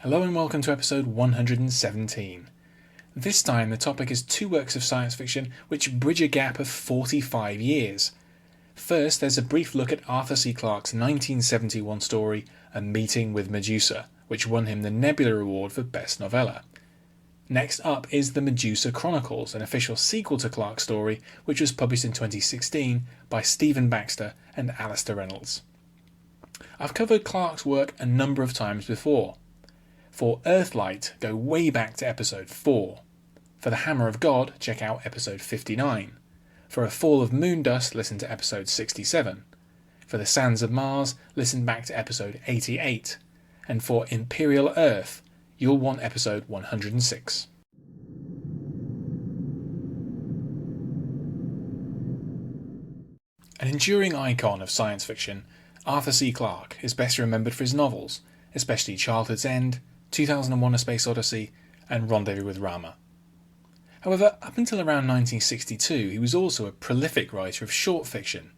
Hello and welcome to episode 117. This time the topic is two works of science fiction which bridge a gap of 45 years. First, there's a brief look at Arthur C. Clarke's 1971 story, A Meeting with Medusa, which won him the Nebula Award for Best Novella. Next up is The Medusa Chronicles, an official sequel to Clarke's story, which was published in 2016 by Baxter and Alastair Reynolds. I've covered Clarke's work a number of times before. For Earthlight, go way back to episode 4. For The Hammer of God, check out episode 59. For A Fall of Moondust, listen to episode 67. For The Sands of Mars, listen back to episode 88. And for Imperial Earth, you'll want episode 106. An enduring icon of science fiction, Arthur C. Clarke is best remembered for his novels, especially Childhood's End, 2001: A Space Odyssey, and Rendezvous with Rama. However, up until around 1962, he was also a prolific writer of short fiction.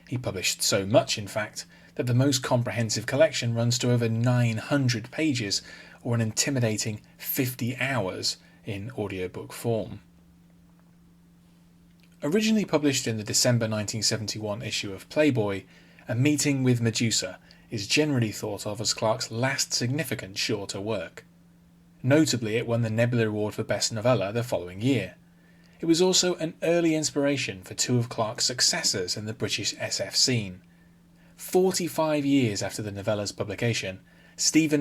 He published so much, in fact, that the most comprehensive collection runs to over 900 pages, or an intimidating 50 hours in audiobook form. Originally published in the December 1971 issue of Playboy, A Meeting with Medusa is generally thought of as Clarke's last significant shorter work. Notably, it won the Nebula Award for Best Novella the following year. It was also an early inspiration for two of Clarke's successors in the British SF scene. 45 years after the novella's publication,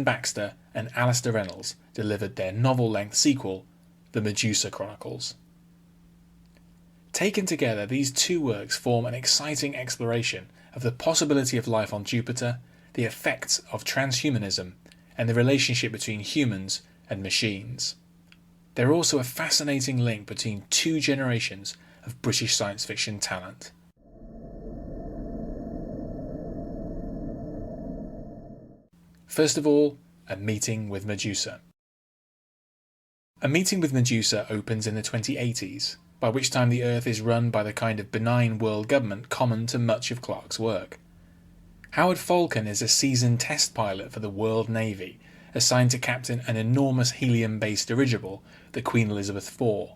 Baxter and Alastair Reynolds delivered their novel-length sequel, The Medusa Chronicles. Taken together, these two works form an exciting exploration of the possibility of life on Jupiter, the effects of transhumanism, and the relationship between humans and machines. They're also a fascinating link between two generations of British science fiction talent. First of all, A Meeting with Medusa. A Meeting with Medusa opens in the 2080s, by which time the Earth is run by the kind of benign world government common to much of Clarke's work. Howard Falcon is a seasoned test pilot for the World Navy, assigned to captain an enormous helium-based dirigible, the Queen Elizabeth IV.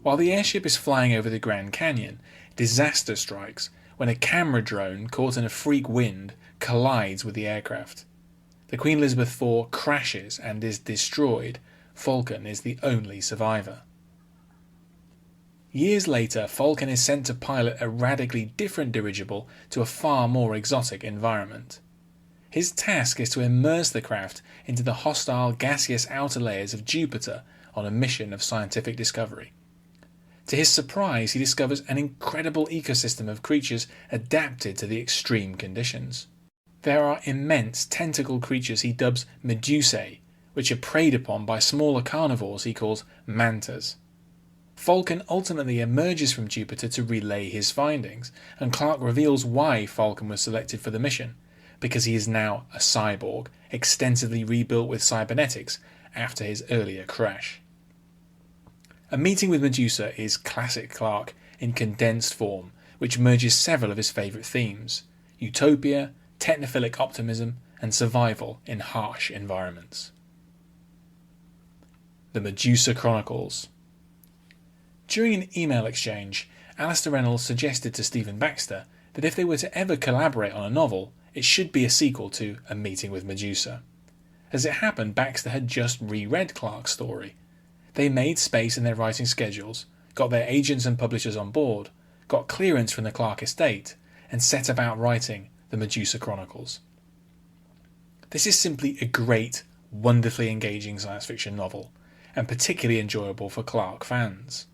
While the airship is flying over the Grand Canyon, disaster strikes when a camera drone caught in a freak wind collides with the aircraft. The Queen Elizabeth IV crashes and is destroyed. Falcon is the only survivor. Years later, Falcon is sent to pilot a radically different dirigible to a far more exotic environment. His task is to immerse the craft into the hostile gaseous outer layers of Jupiter on a mission of scientific discovery. To his surprise, he discovers an incredible ecosystem of creatures adapted to the extreme conditions. There are immense tentacle creatures he dubs Medusae, which are preyed upon by smaller carnivores he calls mantas. Falcon ultimately emerges from Jupiter to relay his findings, and Clarke reveals why Falcon was selected for the mission, because he is now a cyborg, extensively rebuilt with cybernetics after his earlier crash. A Meeting with Medusa is classic Clarke in condensed form, which merges several of his favourite themes: utopia, technophilic optimism, and survival in harsh environments. The Medusa Chronicles. During an email exchange, Alastair Reynolds suggested to Baxter that if they were to ever collaborate on a novel, it should be a sequel to A Meeting with Medusa. As it happened, Baxter had just reread Clarke's story. They made space in their writing schedules, got their agents and publishers on board, got clearance from the Clarke estate, and set about writing The Medusa Chronicles. This is simply a great, wonderfully engaging science fiction novel, and particularly enjoyable for Clarke fans.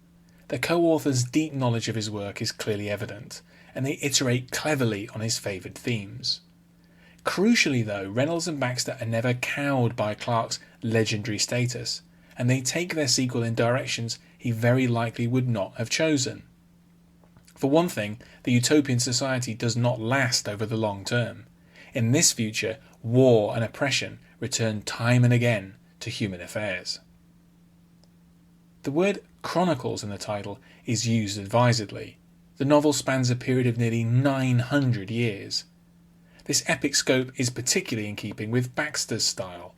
The co-author's deep knowledge of his work is clearly evident, and they iterate cleverly on his favoured themes. Crucially though, Reynolds and Baxter are never cowed by Clarke's legendary status, and they take their sequel in directions he very likely would not have chosen. For one thing, the utopian society does not last over the long term. In this future, war and oppression return time and again to human affairs. The word Chronicles in the title is used advisedly. The novel spans a period of nearly 900 years. This epic scope is particularly in keeping with Baxter's style.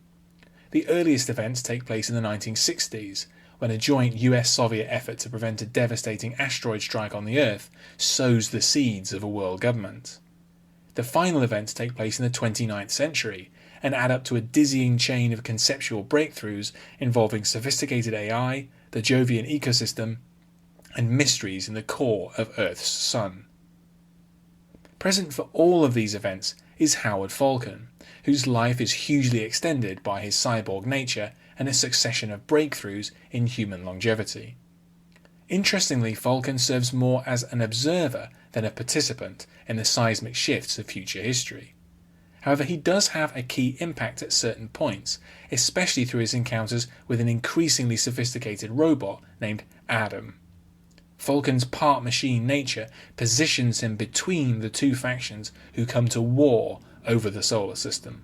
The earliest events take place in the 1960s, when a joint US-Soviet effort to prevent a devastating asteroid strike on the Earth sows the seeds of a world government. The final events take place in the 29th century and add up to a dizzying chain of conceptual breakthroughs involving sophisticated AI, the Jovian ecosystem, and mysteries in the core of Earth's sun. Present for all of these events is Howard Falcon, whose life is hugely extended by his cyborg nature and a succession of breakthroughs in human longevity. Interestingly, Falcon serves more as an observer than a participant in the seismic shifts of future history. However, he does have a key impact at certain points, especially through his encounters with an increasingly sophisticated robot named Adam. Falcon's part-machine nature positions him between the two factions who come to war over the solar system.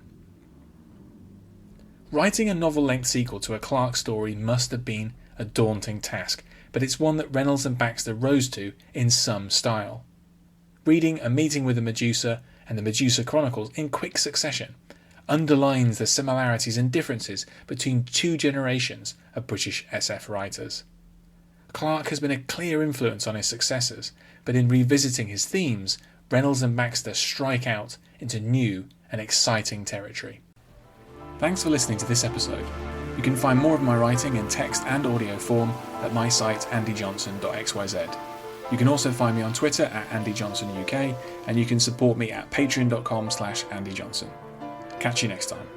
Writing a novel-length sequel to a Clarke story must have been a daunting task, but it's one that Reynolds and Baxter rose to in some style. Reading A Meeting with Medusa and the Medusa Chronicles in quick succession underlines the similarities and differences between two generations of British SF writers. Clarke has been a clear influence on his successors, but in revisiting his themes, Reynolds and Baxter strike out into new and exciting territory. Thanks for listening to this episode. You can find more of my writing in text and audio form at my site andyjohnson.xyz. You can also find me on Twitter at AndyJohnsonUK, and you can support me at patreon.com/AndyJohnson. Catch you next time.